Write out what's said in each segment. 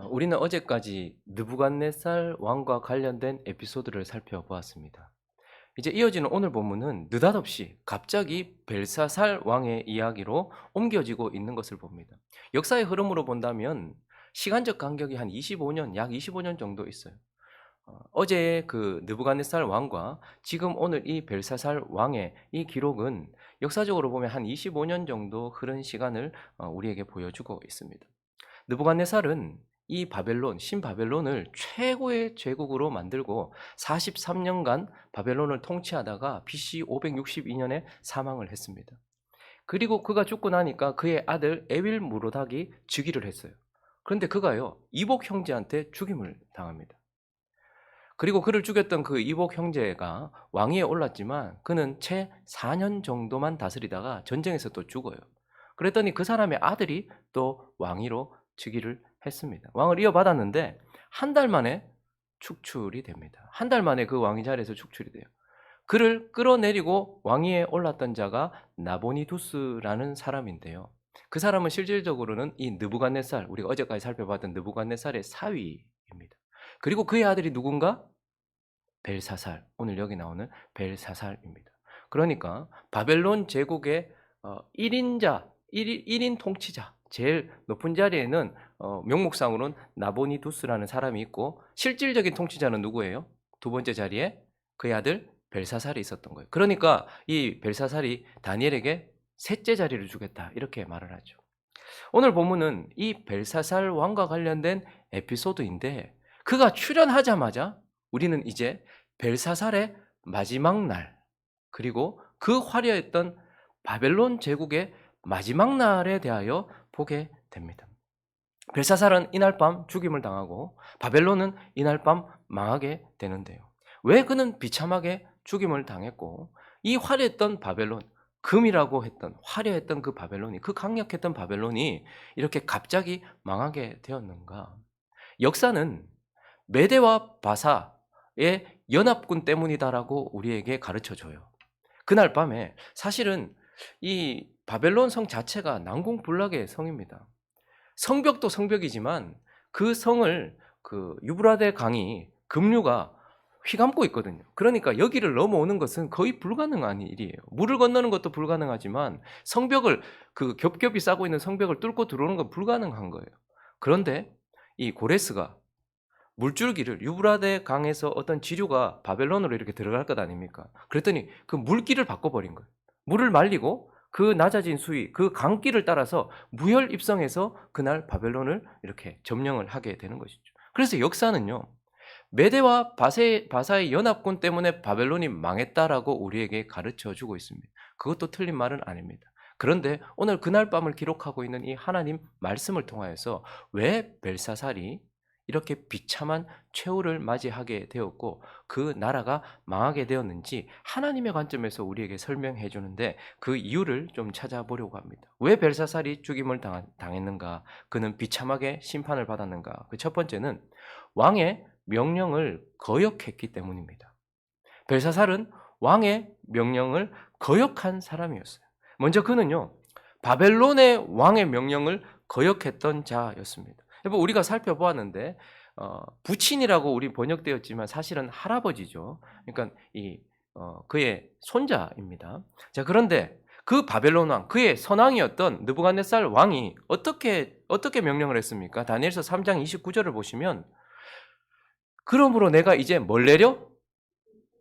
우리는 어제까지 느부갓네살 왕과 관련된 에피소드를 살펴보았습니다. 이제 이어지는 오늘 본문은 느닷없이 갑자기 벨사살 왕의 이야기로 옮겨지고 있는 것을 봅니다. 역사의 흐름으로 본다면 시간적 간격이 한 25년, 약 25년 정도 있어요. 어제의 그 느부갓네살 왕과 지금 오늘 이 벨사살 왕의 이 기록은 역사적으로 보면 한 25년 정도 흐른 시간을 우리에게 보여주고 있습니다. 느부갓네살은 이 바벨론, 신바벨론을 최고의 제국으로 만들고 43년간 바벨론을 통치하다가 BC 562년에 사망을 했습니다. 그리고 그가 죽고 나니까 그의 아들 에윌 무로닥이 즉위를 했어요. 그런데 그가요, 이복 형제한테 죽임을 당합니다. 그리고 그를 죽였던 그 이복 형제가 왕위에 올랐지만 그는 채 4년 정도만 다스리다가 전쟁에서 또 죽어요. 그랬더니 그 사람의 아들이 또 왕위로 즉위를 했습니다. 왕을 이어받았는데 한 달 만에 축출이 됩니다. 한 달 만에 그 왕위 자리에서 축출이 돼요. 그를 끌어내리고 왕위에 올랐던 자가 나보니두스라는 사람인데요. 그 사람은 실질적으로는 이 느부갓네살, 우리가 어제까지 살펴봤던 느부갓네살의 사위입니다. 그리고 그의 아들이 누군가? 벨사살, 오늘 여기 나오는 벨사살입니다. 그러니까 바벨론 제국의 1인자, 1인 통치자, 제일 높은 자리에는 명목상으로는 나보니두스라는 사람이 있고 실질적인 통치자는 누구예요? 두 번째 자리에 그의 아들 벨사살이 있었던 거예요. 그러니까 이 벨사살이 다니엘에게 셋째 자리를 주겠다 이렇게 말을 하죠. 오늘 본문은 이 벨사살 왕과 관련된 에피소드인데 그가 출현하자마자 우리는 이제 벨사살의 마지막 날 그리고 그 화려했던 바벨론 제국의 마지막 날에 대하여 보게 됩니다. 벨사살은 이날 밤 죽임을 당하고 바벨론은 이날 밤 망하게 되는데요. 왜 그는 비참하게 죽임을 당했고 이 화려했던 바벨론, 금이라고 했던 화려했던 그 바벨론이, 그 강력했던 바벨론이 이렇게 갑자기 망하게 되었는가? 역사는 메대와 바사의 연합군 때문이다라고 우리에게 가르쳐줘요. 그날 밤에 사실은 이 바벨론 성 자체가 난공불락의 성입니다. 성벽도 성벽이지만 그 성을 그 유브라데 강이 급류가 휘감고 있거든요. 그러니까 여기를 넘어오는 것은 거의 불가능한 일이에요. 물을 건너는 것도 불가능하지만 성벽을 그 겹겹이 싸고 있는 성벽을 뚫고 들어오는 건 불가능한 거예요. 그런데 이 고레스가 물줄기를 유브라데 강에서 어떤 지류가 바벨론으로 이렇게 들어갈 것 아닙니까? 그랬더니 그 물길을 바꿔버린 거예요. 물을 말리고 그 낮아진 수위, 그 강길을 따라서 무혈 입성해서 그날 바벨론을 이렇게 점령을 하게 되는 것이죠. 그래서 역사는요, 메대와 바사의 연합군 때문에 바벨론이 망했다라고 우리에게 가르쳐 주고 있습니다. 그것도 틀린 말은 아닙니다. 그런데 오늘 그날 밤을 기록하고 있는 이 하나님 말씀을 통하여서 왜 벨사살이 이렇게 비참한 최후를 맞이하게 되었고 그 나라가 망하게 되었는지 하나님의 관점에서 우리에게 설명해 주는데 그 이유를 좀 찾아보려고 합니다. 왜 벨사살이 죽임을 당했는가? 그는 비참하게 심판을 받았는가? 그 첫 번째는 왕의 명령을 거역했기 때문입니다. 벨사살은 왕의 명령을 거역한 사람이었어요. 먼저 그는요, 바벨론의 왕의 명령을 거역했던 자였습니다. 여러분, 우리가 살펴보았는데 부친이라고 우리 번역되었지만 사실은 할아버지죠. 그러니까 그의 손자입니다. 자, 그런데 그 바벨론 왕, 그의 선왕이었던 느부갓네살 왕이 어떻게 명령을 했습니까? 다니엘서 3장 29절을 보시면 그러므로 내가 이제 뭘 내려?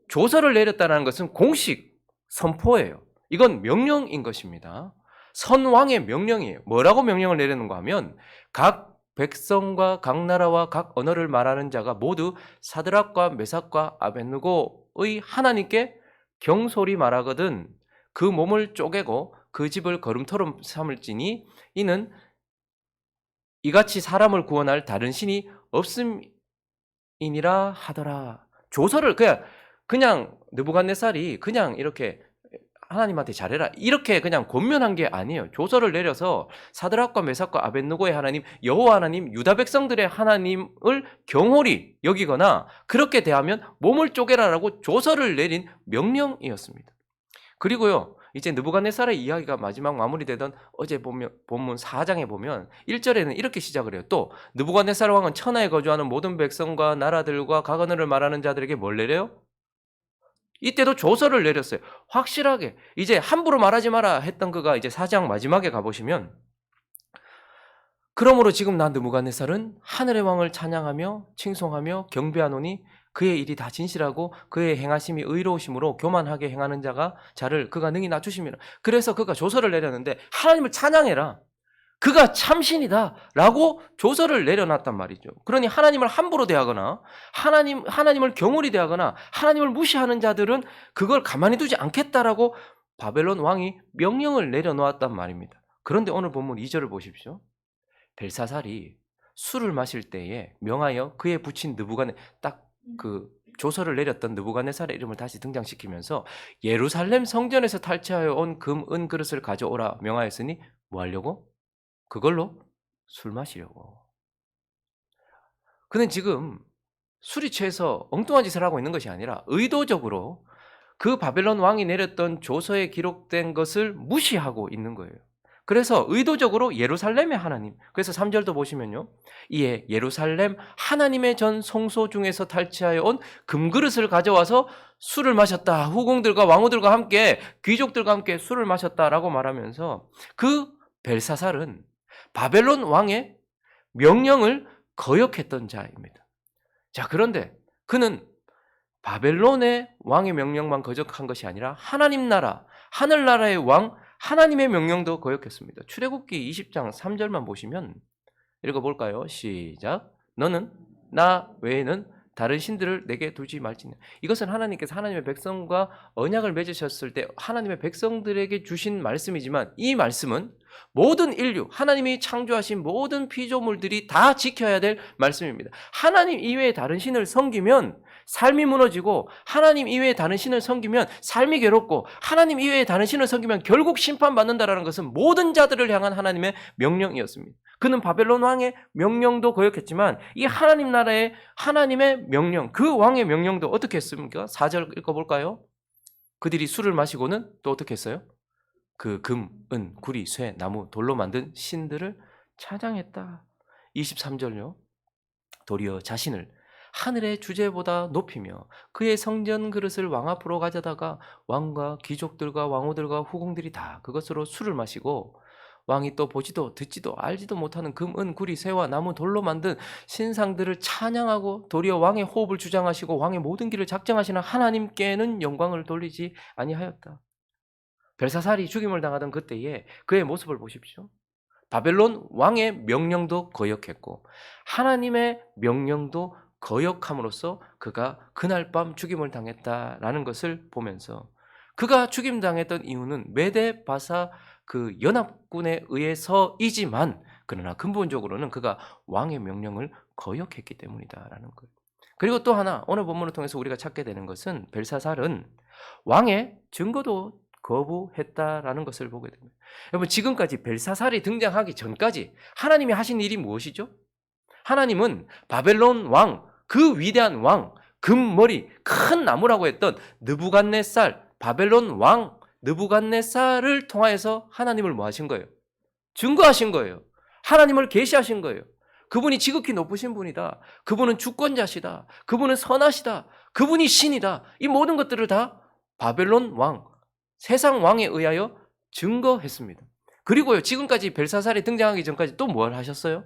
조서를 내렸다는 것은 공식 선포예요. 이건 명령인 것입니다. 선왕의 명령이에요. 뭐라고 명령을 내리는가 하면 각 백성과 각 나라와 각 언어를 말하는 자가 모두 사드락과 메삭과 아벳느고의 하나님께 경솔히 말하거든 그 몸을 쪼개고 그 집을 거름토로 삼을지니 이는 이같이 사람을 구원할 다른 신이 없음이니라 하더라. 조서를 그냥 느부갓네살이 그냥 이렇게 하나님한테 잘해라 이렇게 그냥 권면한 게 아니에요. 조서를 내려서 사드락과 메삭과 아벳느고의 하나님 여호와 하나님 유다 백성들의 하나님을 경홀히 여기거나 그렇게 대하면 몸을 쪼개라라고 조서를 내린 명령이었습니다. 그리고요, 이제 느부갓네살의 이야기가 마지막 마무리되던 어제 본문 4장에 보면 1절에는 이렇게 시작을 해요. 또 느부갓네살 왕은 천하에 거주하는 모든 백성과 나라들과 각 언어를 말하는 자들에게 뭘 내려요? 이때도 조서를 내렸어요. 확실하게 이제 함부로 말하지 마라 했던 그가 이제 4장 마지막에 가보시면 그러므로 지금 난 느부갓네살은 하늘의 왕을 찬양하며 칭송하며 경배하노니 그의 일이 다 진실하고 그의 행하심이 의로우심으로 교만하게 행하는 자를 그가 능히 낮추심이라. 그래서 그가 조서를 내렸는데 하나님을 찬양해라. 그가 참신이다 라고 조서를 내려놨단 말이죠. 그러니 하나님을 함부로 대하거나 하나님을 경홀히 대하거나 하나님을 무시하는 자들은 그걸 가만히 두지 않겠다라고 바벨론 왕이 명령을 내려놓았단 말입니다. 그런데 오늘 본문 2절을 보십시오. 벨사살이 술을 마실 때에 명하여 그에 붙인 딱 그 조서를 내렸던 느부갓네살의 이름을 다시 등장시키면서 예루살렘 성전에서 탈취하여 온 금, 은 그릇을 가져오라 명하였으니 뭐 하려고? 그걸로 술 마시려고. 그는 지금 술이 취해서 엉뚱한 짓을 하고 있는 것이 아니라 의도적으로 그 바벨론 왕이 내렸던 조서에 기록된 것을 무시하고 있는 거예요. 그래서 의도적으로 예루살렘의 하나님, 그래서 3절도 보시면요, 이에 예루살렘 하나님의 전 성소 중에서 탈취하여 온 금그릇을 가져와서 술을 마셨다. 후궁들과 왕후들과 함께 귀족들과 함께 술을 마셨다라고 말하면서 그 벨사살은 바벨론 왕의 명령을 거역했던 자입니다. 자, 그런데 그는 바벨론의 왕의 명령만 거역한 것이 아니라 하나님 나라, 하늘나라의 왕 하나님의 명령도 거역했습니다. 출애굽기 20장 3절만 보시면 읽어볼까요? 시작. 너는 나 외에는 다른 신들을 내게 두지 말지니. 이것은 하나님께서 하나님의 백성과 언약을 맺으셨을 때 하나님의 백성들에게 주신 말씀이지만 이 말씀은 모든 인류, 하나님이 창조하신 모든 피조물들이 다 지켜야 될 말씀입니다. 하나님 이외에 다른 신을 섬기면 삶이 무너지고 하나님 이외에 다른 신을 섬기면 삶이 괴롭고 하나님 이외에 다른 신을 섬기면 결국 심판받는다라는 것은 모든 자들을 향한 하나님의 명령이었습니다. 그는 바벨론 왕의 명령도 거역했지만 이 하나님 나라의 하나님의 명령, 그 왕의 명령도 어떻게 했습니까? 4절 읽어볼까요? 그들이 술을 마시고는 또 어떻게 했어요? 그 금, 은, 구리, 쇠, 나무, 돌로 만든 신들을 찬양했다. 23절요. 도리어 자신을 하늘의 주제보다 높이며 그의 성전 그릇을 왕 앞으로 가져다가 왕과 귀족들과 왕후들과 후궁들이 다 그것으로 술을 마시고 왕이 또 보지도 듣지도 알지도 못하는 금, 은, 구리, 쇠와 나무, 돌로 만든 신상들을 찬양하고 도리어 왕의 호흡을 주장하시고 왕의 모든 길을 작정하시는 하나님께는 영광을 돌리지 아니하였다. 벨사살이 죽임을 당하던 그때에 그의 모습을 보십시오. 바벨론 왕의 명령도 거역했고 하나님의 명령도 거역함으로써 그가 그날 밤 죽임을 당했다라는 것을 보면서 그가 죽임당했던 이유는 메데 바사 그 연합군에 의해서이지만 그러나 근본적으로는 그가 왕의 명령을 거역했기 때문이다라는 거예요. 그리고 또 하나 오늘 본문을 통해서 우리가 찾게 되는 것은 벨사살은 왕의 증거도 거부했다라는 것을 보게 됩니다. 여러분 지금까지 벨사살이 등장하기 전까지 하나님이 하신 일이 무엇이죠? 하나님은 바벨론 왕, 그 위대한 왕, 금머리, 큰 나무라고 했던 느부갓네살, 바벨론 왕 느부갓네살을 통하여서 하나님을 뭐 하신 거예요? 증거하신 거예요. 하나님을 계시하신 거예요. 그분이 지극히 높으신 분이다. 그분은 주권자시다. 그분은 선하시다. 그분이 신이다. 이 모든 것들을 다 바벨론 왕, 세상 왕에 의하여 증거했습니다. 그리고요, 지금까지 벨사살이 등장하기 전까지 또 뭘 하셨어요?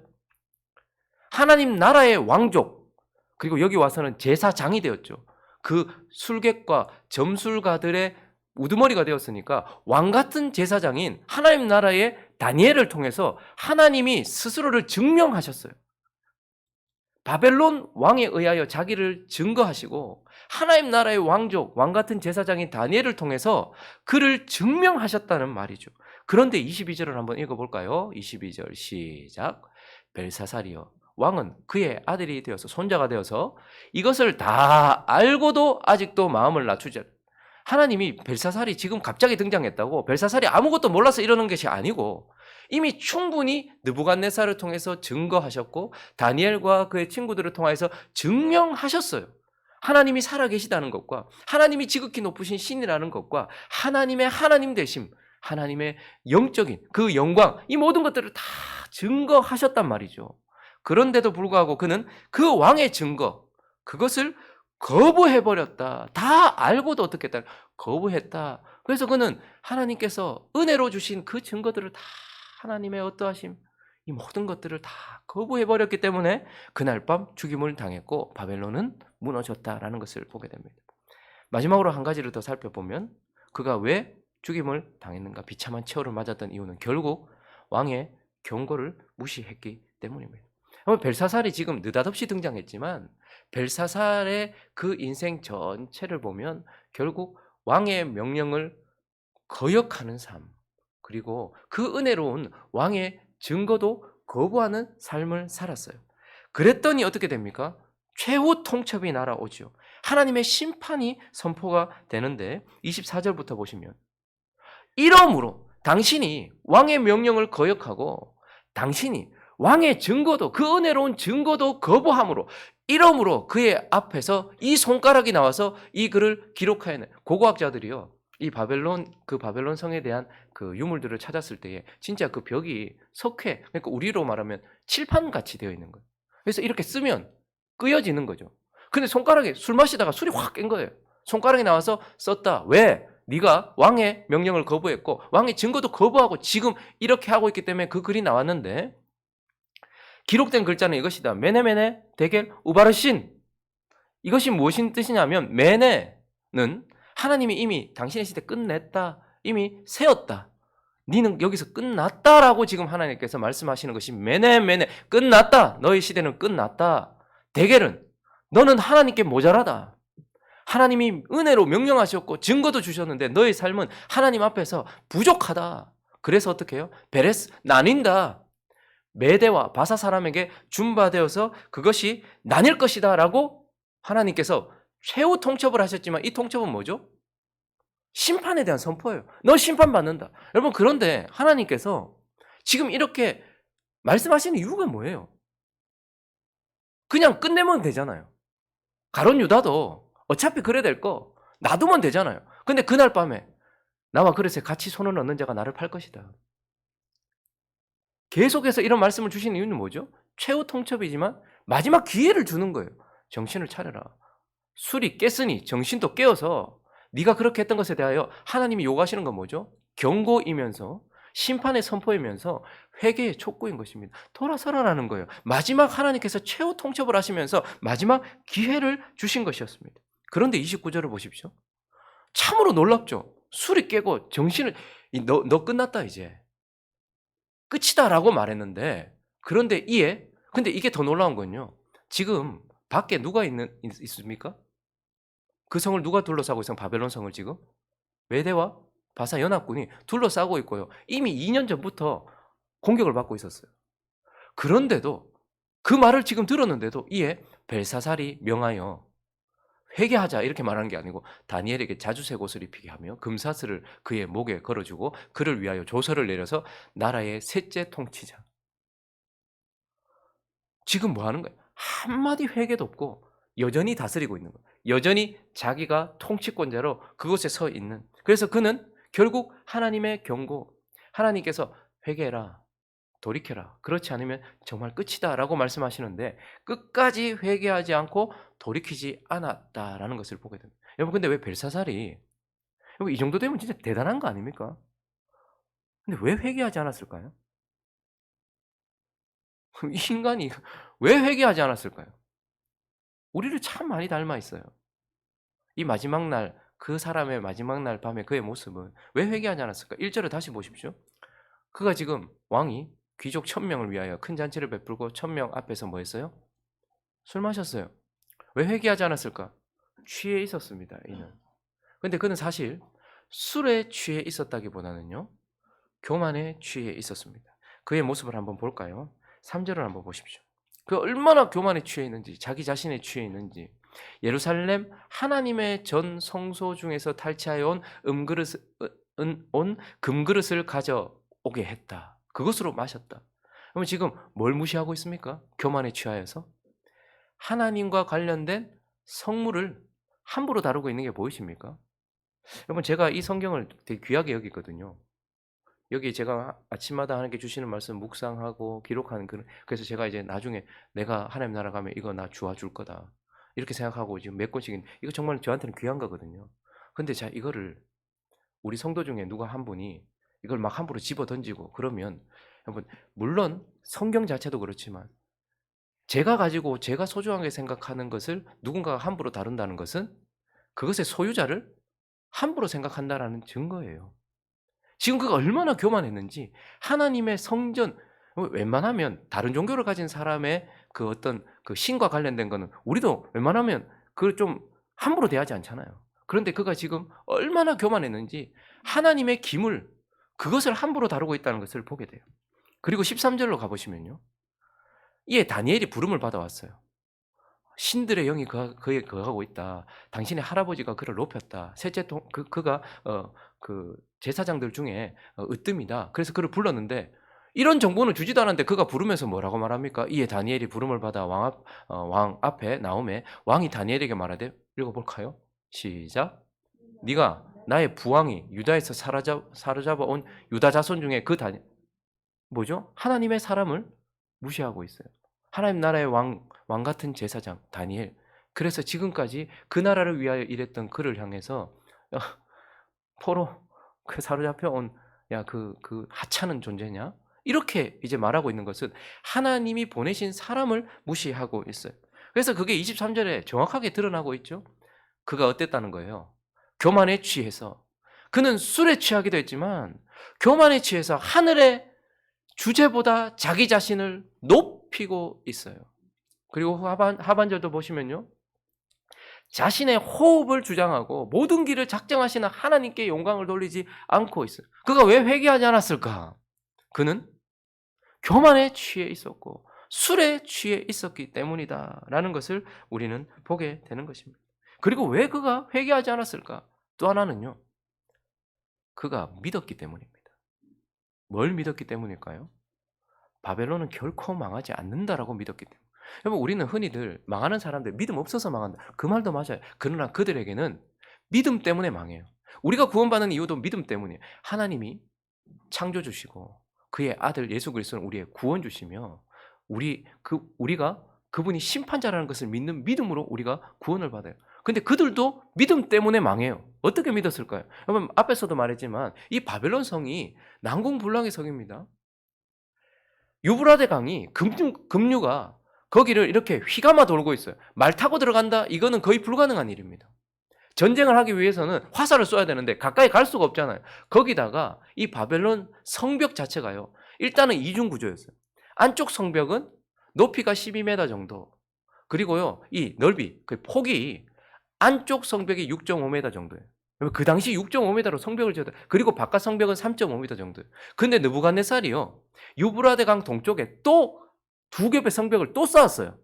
하나님 나라의 왕족, 그리고 여기 와서는 제사장이 되었죠. 그 술객과 점술가들의 우두머리가 되었으니까 왕 같은 제사장인 하나님 나라의 다니엘을 통해서 하나님이 스스로를 증명하셨어요. 바벨론 왕에 의하여 자기를 증거하시고 하나님 나라의 왕족, 왕 같은 제사장인 다니엘을 통해서 그를 증명하셨다는 말이죠. 그런데 22절을 한번 읽어볼까요? 22절 시작. 벨사살이여 왕은 그의 아들이 되어서 손자가 되어서 이것을 다 알고도 아직도 마음을 낮추지 않아요. 하나님이 벨사살이 지금 갑자기 등장했다고 벨사살이 아무것도 몰라서 이러는 것이 아니고 이미 충분히 느부갓네살을 통해서 증거하셨고 다니엘과 그의 친구들을 통해서 증명하셨어요. 하나님이 살아계시다는 것과 하나님이 지극히 높으신 신이라는 것과 하나님의 하나님 되심, 하나님의 영적인 그 영광, 이 모든 것들을 다 증거하셨단 말이죠. 그런데도 불구하고 그는 그 왕의 증거, 그것을 거부해버렸다. 다 알고도 어떻게 했다? 거부했다. 그래서 그는 하나님께서 은혜로 주신 그 증거들을 다 하나님의 어떠하심, 이 모든 것들을 다 거부해버렸기 때문에 그날 밤 죽임을 당했고 바벨론은 무너졌다라는 것을 보게 됩니다. 마지막으로 한 가지를 더 살펴보면 그가 왜 죽임을 당했는가, 비참한 최후를 맞았던 이유는 결국 왕의 경고를 무시했기 때문입니다. 벨사살이 지금 느닷없이 등장했지만 벨사살의 그 인생 전체를 보면 결국 왕의 명령을 거역하는 삶, 그리고 그 은혜로운 왕의 증거도 거부하는 삶을 살았어요. 그랬더니 어떻게 됩니까? 최후 통첩이 날아오죠. 하나님의 심판이 선포가 되는데 24절부터 보시면 이러므로 당신이 왕의 명령을 거역하고 당신이 왕의 증거도, 그 은혜로운 증거도 거부함으로, 이러므로 그의 앞에서 이 손가락이 나와서 이 글을 기록하였네. 고고학자들이요, 이 바벨론, 그 바벨론 성에 대한 그 유물들을 찾았을 때에 진짜 그 벽이 석회, 그러니까 우리로 말하면 칠판 같이 되어 있는 거예요. 그래서 이렇게 쓰면 끄여지는 거죠. 근데 손가락에 술 마시다가 술이 확 깬 거예요. 손가락이 나와서 썼다. 왜? 네가 왕의 명령을 거부했고 왕의 증거도 거부하고 지금 이렇게 하고 있기 때문에 그 글이 나왔는데, 기록된 글자는 이것이다. 메네메네 데겔 우바르신. 이것이 무엇인 뜻이냐면 메네는 하나님이 이미 당신의 시대 끝냈다, 이미 세웠다, 니는 여기서 끝났다라고 지금 하나님께서 말씀하시는 것이 메네, 끝났다, 너의 시대는 끝났다. 데겔은 너는 하나님께 모자라다. 하나님이 은혜로 명령하셨고 증거도 주셨는데 너의 삶은 하나님 앞에서 부족하다. 그래서 어떻게 해요? 베레스, 나뉜다. 메대와 바사 사람에게 준바되어서 그것이 나뉠 것이다 라고 하나님께서 최후 통첩을 하셨지만, 이 통첩은 뭐죠? 심판에 대한 선포예요. 너 심판받는다. 여러분, 그런데 하나님께서 지금 이렇게 말씀하시는 이유가 뭐예요? 그냥 끝내면 되잖아요. 가룟 유다도 어차피 그래 될 거 놔두면 되잖아요. 근데 그날 밤에 나와 그릇에 같이 손을 넣는 자가 나를 팔 것이다. 계속해서 이런 말씀을 주시는 이유는 뭐죠? 최후 통첩이지만 마지막 기회를 주는 거예요. 정신을 차려라. 술이 깼으니 정신도 깨어서 네가 그렇게 했던 것에 대하여 하나님이 요구하시는 건 뭐죠? 경고이면서 심판의 선포이면서 회개의 촉구인 것입니다. 돌아서라라는 거예요. 마지막 하나님께서 최후 통첩을 하시면서 마지막 기회를 주신 것이었습니다. 그런데 29절을 보십시오. 참으로 놀랍죠? 술이 깨고 정신을, 너 끝났다 이제. 끝이다라고 말했는데, 그런데 근데 이게 더 놀라운 건요. 지금 밖에 누가 있습니까? 그 성을 누가 둘러싸고 있어요? 바벨론 성을 지금? 메대와 바사 연합군이 둘러싸고 있고요. 이미 2년 전부터 공격을 받고 있었어요. 그런데도 그 말을 지금 들었는데도 이에 벨사살이 명하여 회개하자 이렇게 말하는 게 아니고 다니엘에게 자주색 옷을 입히게 하며 금사슬을 그의 목에 걸어주고 그를 위하여 조서를 내려서 나라의 셋째 통치자. 지금 뭐 하는 거예요? 한마디 회개도 없고 여전히 다스리고 있는 거예요. 여전히 자기가 통치권자로 그곳에 서 있는. 그래서 그는 결국 하나님의 경고, 하나님께서 회개해라, 돌이켜라, 그렇지 않으면 정말 끝이다 라고 말씀하시는데 끝까지 회개하지 않고 돌이키지 않았다라는 것을 보게 됩니다. 여러분, 근데 왜 벨사살이, 여러분, 이 정도 되면 진짜 대단한 거 아닙니까? 근데 왜 회개하지 않았을까요? 이 인간이 왜 회개하지 않았을까요? 우리를 참 많이 닮아 있어요. 이 마지막 날, 그 사람의 마지막 날 밤에 그의 모습은 왜 회개하지 않았을까? 1절을 다시 보십시오. 그가 지금 왕이 귀족 1000명을 위하여 큰 잔치를 베풀고 1000명 앞에서 뭐 했어요? 술 마셨어요. 왜 회개하지 않았을까? 취해 있었습니다, 이는. 근데 그는 사실 술에 취해 있었다기보다는요, 교만에 취해 있었습니다. 그의 모습을 한번 볼까요? 3절을 한번 보십시오. 그 얼마나 교만에 취해 있는지, 자기 자신에 취해 있는지. 예루살렘 하나님의 전 성소 중에서 탈취하여 온 금그릇을 가져오게 했다. 그것으로 마셨다. 그럼 지금 뭘 무시하고 있습니까? 교만에 취하여서 하나님과 관련된 성물을 함부로 다루고 있는 게 보이십니까? 여러분 제가 이 성경을 되게 귀하게 여기거든요. 여기 제가 아침마다 하나님께 주시는 말씀 묵상하고 기록하는 그래서 제가 이제 나중에 '내가 하나님 나라 가면 이거 나 주와 줄 거다.' 이렇게 생각하고 지금 몇 권씩 이거 정말 저한테는 귀한 거거든요. 근데 자 이거를 우리 성도 중에 누가 한 분이 이걸 막 함부로 집어던지고 그러면 여러분 물론 성경 자체도 그렇지만 제가 가지고 제가 소중하게 생각하는 것을 누군가가 함부로 다룬다는 것은 그것의 소유자를 함부로 생각한다라는 증거예요. 지금 그가 얼마나 교만했는지 하나님의 성전 웬만하면 다른 종교를 가진 사람의 그 어떤 그 신과 관련된 거는 우리도 웬만하면 그걸 좀 함부로 대하지 않잖아요. 그런데 그가 지금 얼마나 교만했는지 하나님의 기물 그것을 함부로 다루고 있다는 것을 보게 돼요. 그리고 13절로 가 보시면요. 이에 다니엘이 부름을 받아왔어요. 신들의 영이 그에 거하고 있다. 당신의 할아버지가 그를 높였다. 셋째 그가 그 제사장들 중에 으뜸이다. 그래서 그를 불렀는데 이런 정보는 주지도 않았는데 그가 부르면서 뭐라고 말합니까? 이에 다니엘이 부름을 받아 왕 앞에 나오매 왕이 다니엘에게 말하되 읽어볼까요? 시작. 네가 나의 부왕이 유다에서 사로잡아 온 유다 자손 중에 뭐죠? 하나님의 사람을 무시하고 있어요. 하나님 나라의 왕 같은 제사장 다니엘. 그래서 지금까지 그 나라를 위하여 일했던 그를 향해서 포로 그 사로잡혀 온 그 하찮은 존재냐? 이렇게 이제 말하고 있는 것은 하나님이 보내신 사람을 무시하고 있어요. 그래서 그게 23절에 정확하게 드러나고 있죠. 그가 어땠다는 거예요? 교만에 취해서 그는 술에 취하기도 했지만 교만에 취해서 하늘의 주제보다 자기 자신을 높이고 있어요. 그리고 하반절도 보시면요. 자신의 호흡을 주장하고 모든 길을 작정하시는 하나님께 영광을 돌리지 않고 있어요. 그가 왜 회개하지 않았을까? 그는 교만에 취해 있었고 술에 취해 있었기 때문이다라는 것을 우리는 보게 되는 것입니다. 그리고 왜 그가 회개하지 않았을까? 또 하나는요. 그가 믿었기 때문입니다. 뭘 믿었기 때문일까요? 바벨론은 결코 망하지 않는다라고 믿었기 때문에. 여러분 우리는 흔히들 망하는 사람들 믿음 없어서 망한다. 그 말도 맞아요. 그러나 그들에게는 믿음 때문에 망해요. 우리가 구원받는 이유도 믿음 때문이에요. 하나님이 창조 주시고 그의 아들 예수 그리스도는 우리의 구원 주시며 우리가 그분이 심판자라는 것을 믿는 믿음으로 우리가 구원을 받아요. 근데 그들도 믿음 때문에 망해요. 어떻게 믿었을까요? 여러분 앞에서도 말했지만 이 바벨론 성이 난공불락의 성입니다. 유브라데 강이 급류가 거기를 이렇게 휘감아 돌고 있어요. 말 타고 들어간다? 이거는 거의 불가능한 일입니다. 전쟁을 하기 위해서는 화살을 쏘야 되는데 가까이 갈 수가 없잖아요. 거기다가 이 바벨론 성벽 자체가요. 일단은 이중 구조였어요. 안쪽 성벽은 높이가 12m 정도. 그리고요. 이 넓이, 그 폭이 안쪽 성벽이 6.5m 정도예요. 그 당시 6.5m로 성벽을 지었다. 그리고 바깥 성벽은 3.5m 정도예요. 근데 느부갓네살이요. 유브라데 강 동쪽에 또 두 겹의 성벽을 또 쌓았어요.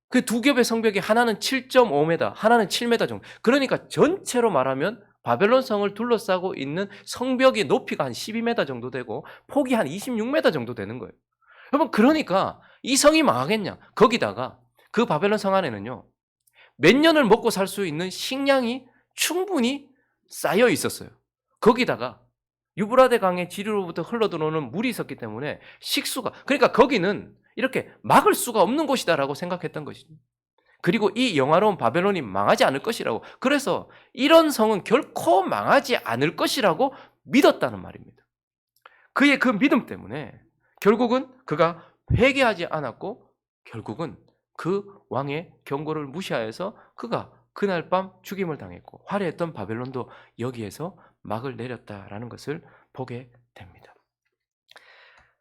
그 두 겹의 성벽이 하나는 7.5m, 하나는 7m 정도. 그러니까 전체로 말하면 바벨론 성을 둘러싸고 있는 성벽의 높이가 한 12m 정도 되고 폭이 한 26m 정도 되는 거예요. 여러분 그러니까 이 성이 망하겠냐? 거기다가 그 바벨론 성 안에는요. 몇 년을 먹고 살 수 있는 식량이 충분히 쌓여 있었어요. 거기다가 유브라데 강의 지류로부터 흘러들어오는 물이 있었기 때문에 그러니까 거기는 이렇게 막을 수가 없는 곳이다라고 생각했던 것이죠. 그리고 이 영화로운 바벨론이 망하지 않을 것이라고, 그래서 이런 성은 결코 망하지 않을 것이라고 믿었다는 말입니다. 그의 그 믿음 때문에 결국은 그가 회개하지 않았고 결국은 그 왕의 경고를 무시하여서 그가 그날 밤 죽임을 당했고 화려했던 바벨론도 여기에서 막을 내렸다라는 것을 보게 됩니다.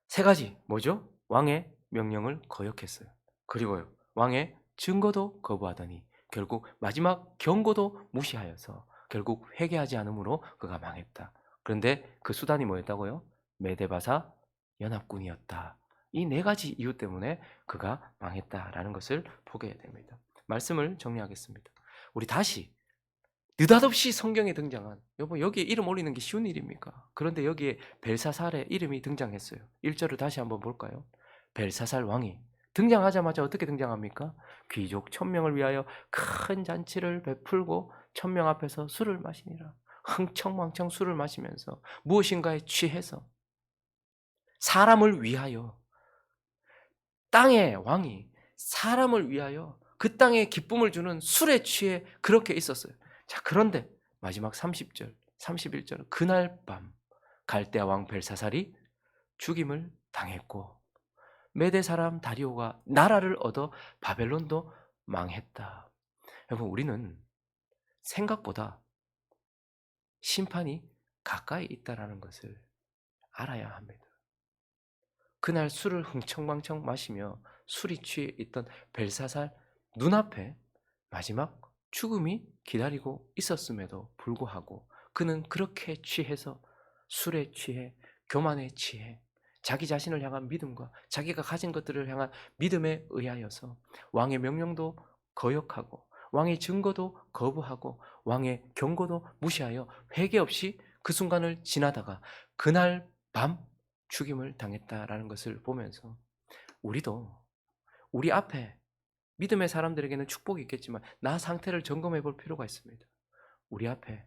세 가지 뭐죠? 왕의 명령을 거역했어요. 그리고요. 왕의 증거도 거부하더니 결국 마지막 경고도 무시하여서 결국 회개하지 않으므로 그가 망했다. 그런데 그 수단이 뭐였다고요? 메데바사 연합군이었다. 이 네 가지 이유 때문에 그가 망했다라는 것을 보게 됩니다. 말씀을 정리하겠습니다. 우리 다시 느닷없이 성경에 등장한, 여보 여기에 이름 올리는 게 쉬운 일입니까? 그런데 여기에 벨사살의 이름이 등장했어요. 1절을 다시 한번 볼까요? 벨사살 왕이 등장하자마자 어떻게 등장합니까? 귀족 1000명을 위하여 큰 잔치를 베풀고 1000명 앞에서 술을 마시니라. 흥청망청 술을 마시면서 무엇인가에 취해서 사람을 위하여, 땅의 왕이 사람을 위하여 그 땅에 기쁨을 주는 술에 취해 그렇게 있었어요. 자, 그런데 마지막 30절, 31절, 그날 밤 갈대아 왕 벨사살이 죽임을 당했고 메대 사람 다리오가 나라를 얻어 바벨론도 망했다. 여러분, 우리는 생각보다 심판이 가까이 있다라는 것을 알아야 합니다. 그날 술을 흥청망청 마시며 술이 취해 있던 벨사살 눈앞에 마지막 죽음이 기다리고 있었음에도 불구하고 그는 그렇게 취해서, 술에 취해, 교만에 취해 자기 자신을 향한 믿음과 자기가 가진 것들을 향한 믿음에 의하여서 왕의 명령도 거역하고 왕의 증거도 거부하고 왕의 경고도 무시하여 회개 없이 그 순간을 지나다가 그날 밤 죽임을 당했다라는 것을 보면서 우리도 우리 앞에 믿음의 사람들에게는 축복이 있겠지만 나 상태를 점검해 볼 필요가 있습니다. 우리 앞에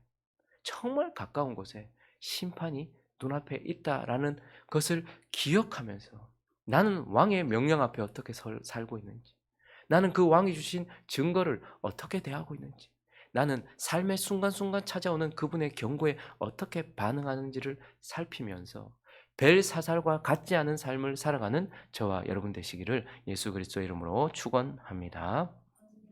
정말 가까운 곳에 심판이 눈앞에 있다라는 것을 기억하면서 나는 왕의 명령 앞에 어떻게 살고 있는지, 나는 그 왕이 주신 증거를 어떻게 대하고 있는지, 나는 삶의 순간순간 찾아오는 그분의 경고에 어떻게 반응하는지를 살피면서 벨사살과 같지 않은 삶을 살아가는 저와 여러분 되시기를 예수 그리스도의 이름으로 축원합니다.